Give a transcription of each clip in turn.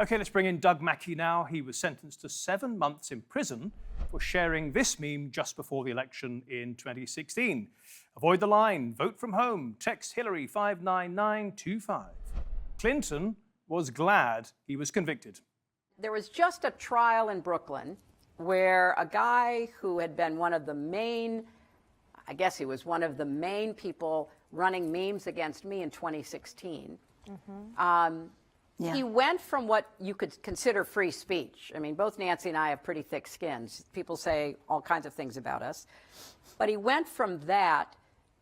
Okay, let's bring in Doug Mackey now. He was sentenced to 7 months in prison for sharing this meme just before the election in 2016. Avoid the line, vote from home, text Hillary 59925. Clinton was glad he was convicted. There was just a trial in Brooklyn where a guy who had been one of the main, I guess he was one of the main people running memes against me in 2016. He went from what you could consider free speech. I mean, both Nancy and I have pretty thick skins. People say all kinds of things about us. But he went from that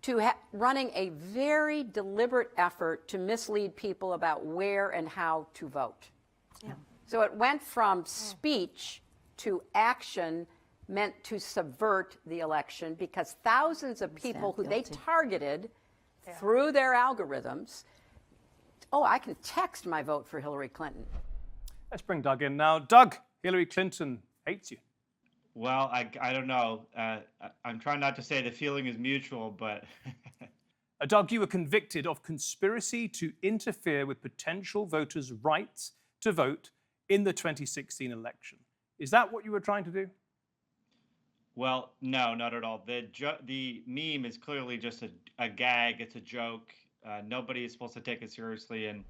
to running a very deliberate effort to mislead people about where and how to vote. Yeah. So it went from speech to action meant to subvert the election because thousands of people who they targeted through their algorithms, I can text my vote for Hillary Clinton. Let's bring Doug in now. Doug, Hillary Clinton hates you. Well, I don't know. I'm trying not to say the feeling is mutual, but... Doug, you were convicted of conspiracy to interfere with potential voters' rights to vote in the 2016 election. Is that what you were trying to do? Well, no, not at all. The meme is clearly just a gag. It's a joke. Nobody is supposed to take it seriously. And,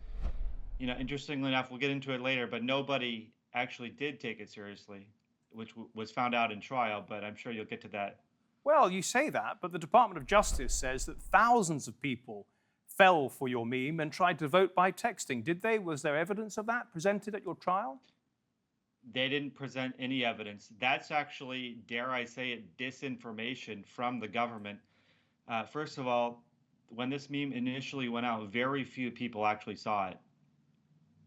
interestingly enough, we'll get into it later, but nobody actually did take it seriously, which was found out in trial, but I'm sure you'll get to that. Well, you say that, but the Department of Justice says that thousands of people fell for your meme and tried to vote by texting. Did they? Was there evidence of that presented at your trial? They didn't present any evidence. That's actually, dare I say it, disinformation from the government. First of all, when this meme initially went out, very few people actually saw it.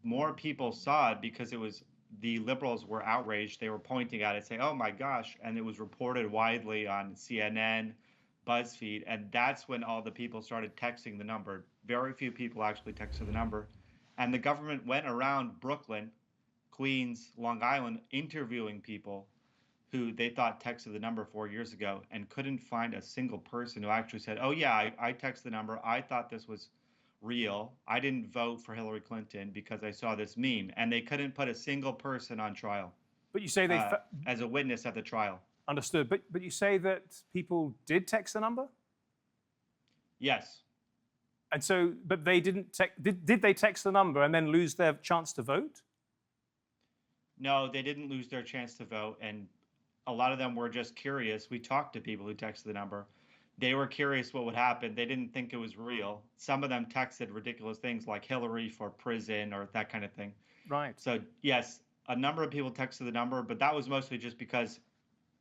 More people saw it because the liberals were outraged. They were pointing at it, saying, "Oh my gosh," and it was reported widely on CNN, BuzzFeed, and that's when all the people started texting the number. Very few people actually texted the number. And the government went around Brooklyn, Queens, Long Island, interviewing people who they thought texted the number 4 years ago and couldn't find a single person who actually said, "Oh yeah, I texted the number. I thought this was real. I didn't vote for Hillary Clinton because I saw this meme." And they couldn't put a single person on trial. But you say they as a witness at the trial. Understood. But you say that people did text the number? Yes. And so, but they didn't did they text the number and then lose their chance to vote? No, they didn't lose their chance to vote, and a lot of them were just curious. We talked to people who texted the number. They were curious what would happen. They didn't think it was real. Some of them texted ridiculous things like Hillary for prison or that kind of thing. Right. So yes, a number of people texted the number, but that was mostly just because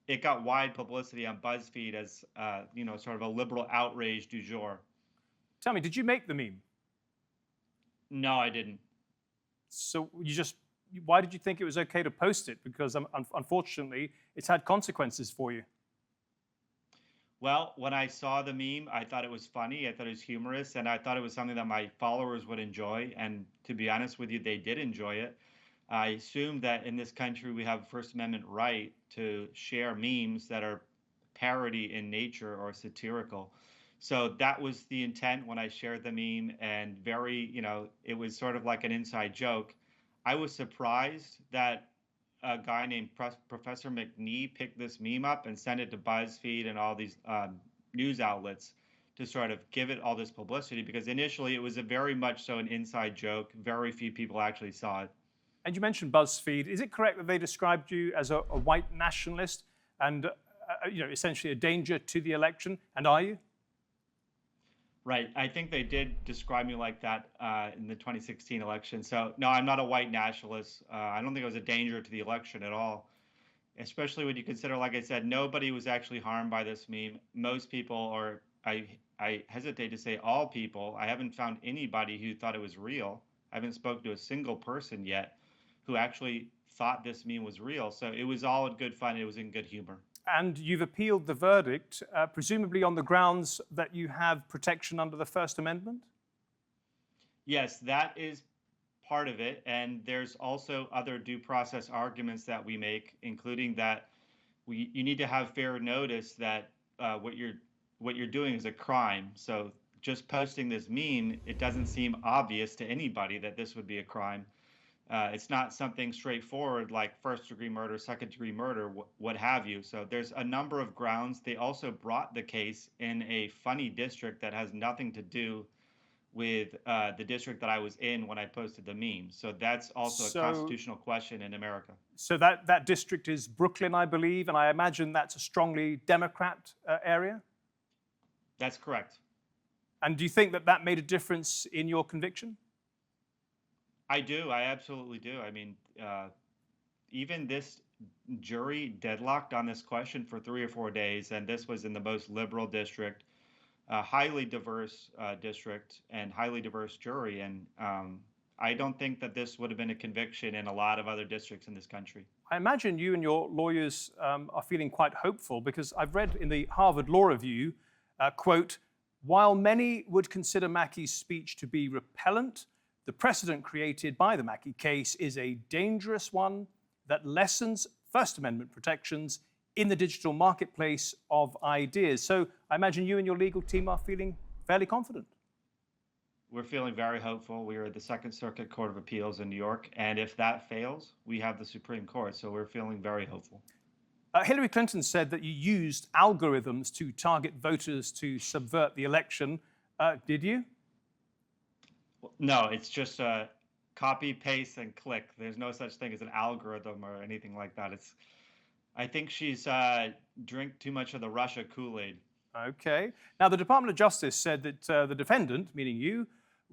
it got wide publicity on BuzzFeed as sort of a liberal outrage du jour. Tell me, did you make the meme? No, I didn't. So why did you think it was okay to post it? Because unfortunately, it's had consequences for you. Well, when I saw the meme, I thought it was funny. I thought it was humorous, and I thought it was something that my followers would enjoy. And to be honest with you, they did enjoy it. I assume that in this country, we have a First Amendment right to share memes that are parody in nature or satirical. So that was the intent when I shared the meme, and it was sort of like an inside joke. I was surprised that a guy named Professor McNee picked this meme up and sent it to BuzzFeed and all these news outlets to sort of give it all this publicity, because initially it was a very much so an inside joke. Very few people actually saw it. And you mentioned BuzzFeed. Is it correct that they described you as a white nationalist and essentially a danger to the election? And are you? Right. I think they did describe me like that in the 2016 election. So, no, I'm not a white nationalist. I don't think it was a danger to the election at all, especially when you consider, like I said, nobody was actually harmed by this meme. Most people, or I hesitate to say all people, I haven't found anybody who thought it was real. I haven't spoken to a single person yet who actually thought this meme was real. So it was all in good fun. It was in good humor. And you've appealed the verdict, presumably on the grounds that you have protection under the First Amendment? Yes, that is part of it. And there's also other due process arguments that we make, including that you need to have fair notice that what you're doing is a crime. So just posting this meme, it doesn't seem obvious to anybody that this would be a crime. It's not something straightforward like first-degree murder, second-degree murder, what have you. So there's a number of grounds. They also brought the case in a funny district that has nothing to do with the district that I was in when I posted the meme. So that's also a So, constitutional question in America. so that district is Brooklyn, I believe, and I imagine that's a strongly Democrat area. That's correct. And do you think that that made a difference in your conviction? I do. I absolutely do. I mean, even this jury deadlocked on this question for 3 or 4 days, and this was in the most liberal district, highly diverse district, and highly diverse jury. And I don't think that this would have been a conviction in a lot of other districts in this country. I imagine you and your lawyers are feeling quite hopeful because I've read in the Harvard Law Review, quote, while many would consider Mackey's speech to be repellent, the precedent created by the Mackey case is a dangerous one that lessens First Amendment protections in the digital marketplace of ideas. So I imagine you and your legal team are feeling fairly confident. We're feeling very hopeful. We are at the Second Circuit Court of Appeals in New York, and if that fails, we have the Supreme Court. So we're feeling very hopeful. Hillary Clinton said that you used algorithms to target voters to subvert the election. Did you? No, it's just a copy, paste, and click. There's no such thing as an algorithm or anything like that. I think she's drank too much of the Russia Kool-Aid. Okay. Now, the Department of Justice said that the defendant, meaning you,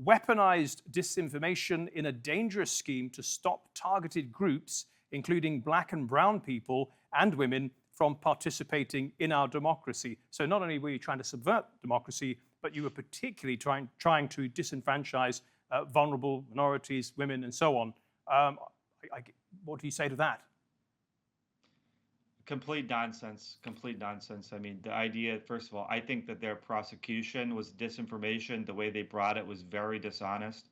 weaponized disinformation in a dangerous scheme to stop targeted groups, including black and brown people and women, from participating in our democracy. So not only were you trying to subvert democracy, but you were particularly trying to disenfranchise vulnerable minorities, women, and so on. What do you say to that? Complete nonsense. Complete nonsense. I mean, the idea, first of all, I think that their prosecution was disinformation. The way they brought it was very dishonest.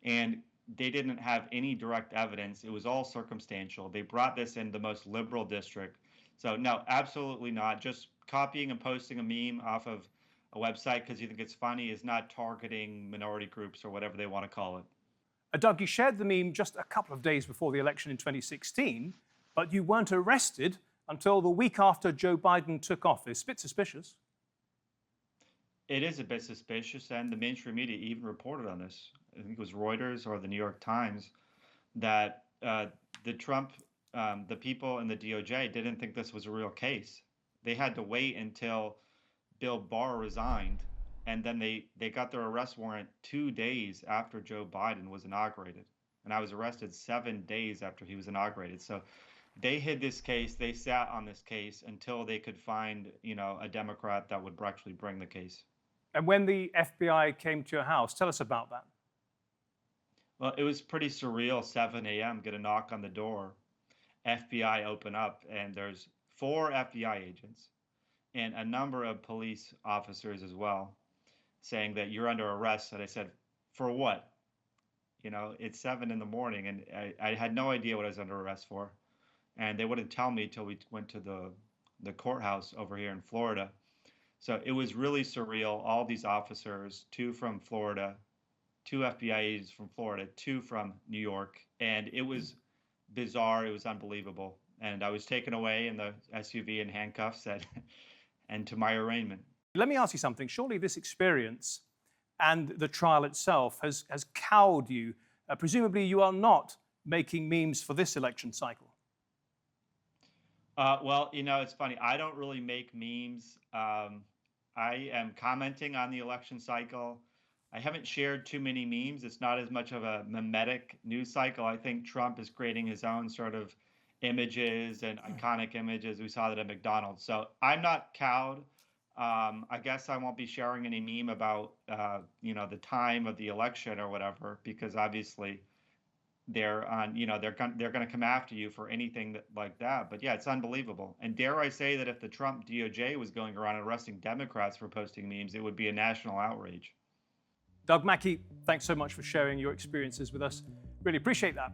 And they didn't have any direct evidence. It was all circumstantial. They brought this in the most liberal district. So, no, absolutely not. Just copying and posting a meme off of a website because you think it's funny is not targeting minority groups or whatever they want to call it. Doug, you shared the meme just a couple of days before the election in 2016, but you weren't arrested until the week after Joe Biden took office. A bit suspicious. It is a bit suspicious, and the mainstream media even reported on this. I think it was Reuters or the New York Times that the Trump, the people in the DOJ didn't think this was a real case. They had to wait until Bill Barr resigned, and then they got their arrest warrant 2 days after Joe Biden was inaugurated. And I was arrested 7 days after he was inaugurated. So they hid this case. They sat on this case until they could find, a Democrat that would actually bring the case. And when the FBI came to your house, tell us about that. Well, it was pretty surreal. 7 a.m., get a knock on the door. FBI open up, and there's 4 FBI agents and a number of police officers as well saying that you're under arrest. And I said, for what? It's 7 in the morning, and I had no idea what I was under arrest for. And they wouldn't tell me until we went to the courthouse over here in Florida. So it was really surreal. All these officers, 2 from Florida, 2 FBI agents from Florida, 2 from New York. And it was bizarre. It was unbelievable. And I was taken away in the SUV in handcuffs and to my arraignment. Let me ask you something. Surely this experience and the trial itself has cowed you. Presumably you are not making memes for this election cycle. Well, it's funny. I don't really make memes. I am commenting on the election cycle. I haven't shared too many memes. It's not as much of a mimetic news cycle. I think Trump is creating his own sort of images and iconic images. We saw that at McDonald's. So I'm not cowed. I guess I won't be sharing any meme about, the time of the election or whatever, because obviously they're on, they're going to come after you for anything like that. But yeah, it's unbelievable. And dare I say that if the Trump DOJ was going around arresting Democrats for posting memes, it would be a national outrage. Doug Mackey, thanks so much for sharing your experiences with us. Really appreciate that.